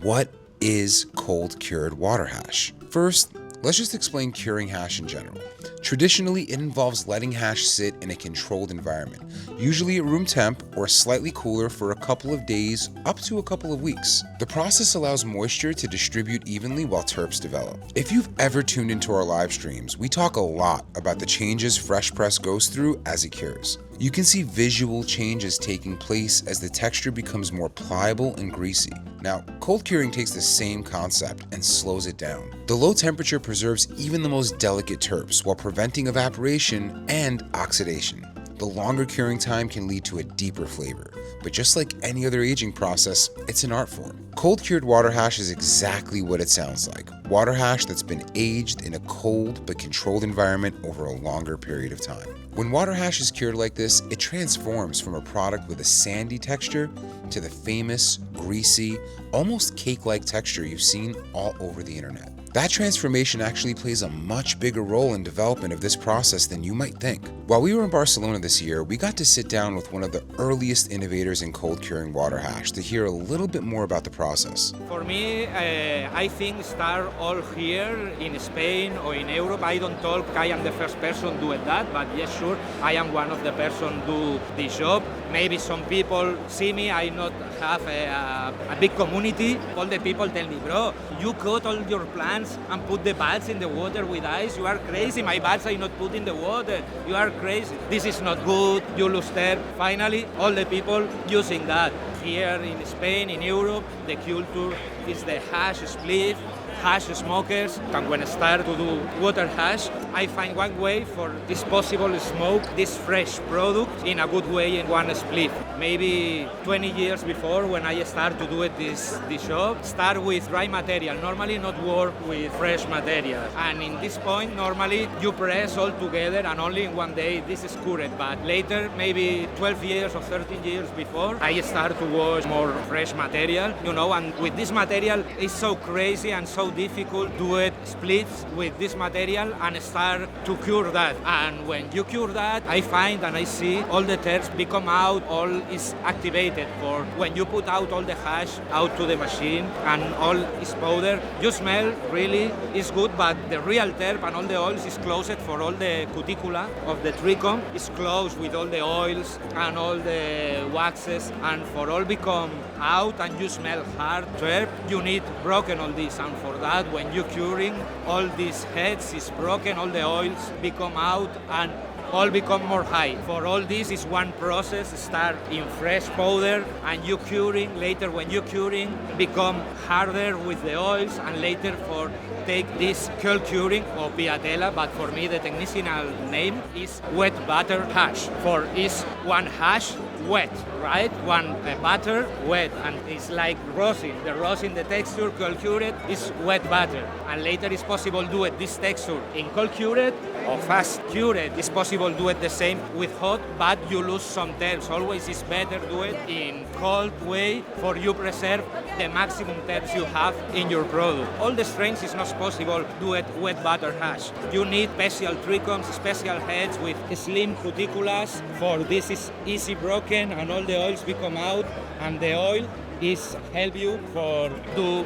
What is cold cured water hash? First, let's just explain curing hash in general. Traditionally, it involves letting hash sit in a controlled environment, usually at room temp or slightly cooler for a couple of days up to a couple of weeks. The process allows moisture to distribute evenly while terps develop. If you've ever tuned into our live streams, we talk a lot about the changes fresh press goes through as it cures. You can see visual changes taking place as the texture becomes more pliable and greasy. Now, cold curing takes the same concept and slows it down. The low temperature preserves even the most delicate terps while preventing evaporation and oxidation. The longer curing time can lead to a deeper flavor, but just like any other aging process, it's an art form. Cold cured water hash is exactly what it sounds like. Water hash that's been aged in a cold but controlled environment over a longer period of time. When water hash is cured like this, it transforms from a product with a sandy texture to the famous, greasy, almost cake-like texture you've seen all over the internet. That transformation actually plays a much bigger role in development of this process than you might think. While we were in Barcelona this year, we got to sit down with one of the earliest innovators in cold curing water hash to hear a little bit more about the process. For me, I think start all here in Spain or in Europe. I don't talk, I am the first person doing that, but yes, sure, I am one of the person do this job. Maybe some people see me, I not have a big community. All the people tell me, bro, you cut all your plants and put the buds in the water with ice. You are crazy. My buds I not put in the water. You are crazy. This is not good. You lose terp. Finally, all the people using that. Here in Spain, in Europe, the culture is the hash split, hash smokers. And when I start to do water hash, I find one way for this possible smoke, this fresh product in a good way in one split. Maybe 20 years before when I start to do it this job, start with dry material, normally not work with fresh material. And in this point, normally you press all together and only in one day this is cured. But later, maybe 12 years or 13 years before, I start to wash more fresh material, and with this material, it's so crazy and so difficult to do it splits with this material and start to cure that. And when you cure that, I find and I see all the terps become out, all is activated. For when you put out all the hash out to the machine and all is powder, you smell really is good, but the real terp and all the oils is closed for all the cuticula of the trichome is closed with all the oils and all the waxes, and for all become out and you smell hard terp, you need broken all this, and for that when you're curing, all these heads is broken, all the oils become out and all become more high. For all this is one process, start in fresh powder and you curing, later when you curing become harder with the oils, and later for take this cold curing or Piattella, but for me the technical name is wet butter hash. For is one hash wet, right? One butter wet, and it's like rosin. The rosin, the texture cold cured is wet butter, and later it's possible do it this texture in cold cured or fast cured. It's possible do it the same with hot, but you lose some terps. Always is better do it in cold way for you preserve the maximum terps you have in your product. All the strains is not possible do it wet butter hash. You need special trichomes, special heads with slim cuticulas. For this is easy broken and all the oils become out, and the oil is help you for do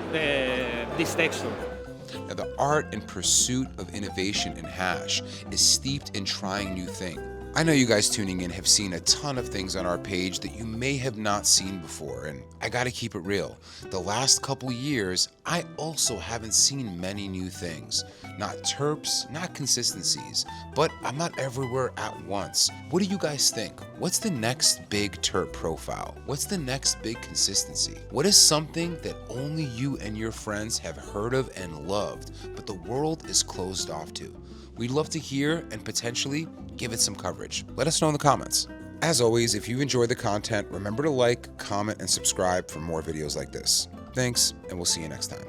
this texture. Now, the art and pursuit of innovation in hash is steeped in trying new things. I know you guys tuning in have seen a ton of things on our page that you may have not seen before, and I gotta keep it real. The last couple years, I also haven't seen many new things. Not terps, not consistencies, but I'm not everywhere at once. What do you guys think? What's the next big terp profile? What's the next big consistency? What is something that only you and your friends have heard of and loved, but the world is closed off to? We'd love to hear and potentially give it some coverage. Let us know in the comments. As always, if you enjoy the content, remember to like, comment, and subscribe for more videos like this. Thanks, and we'll see you next time.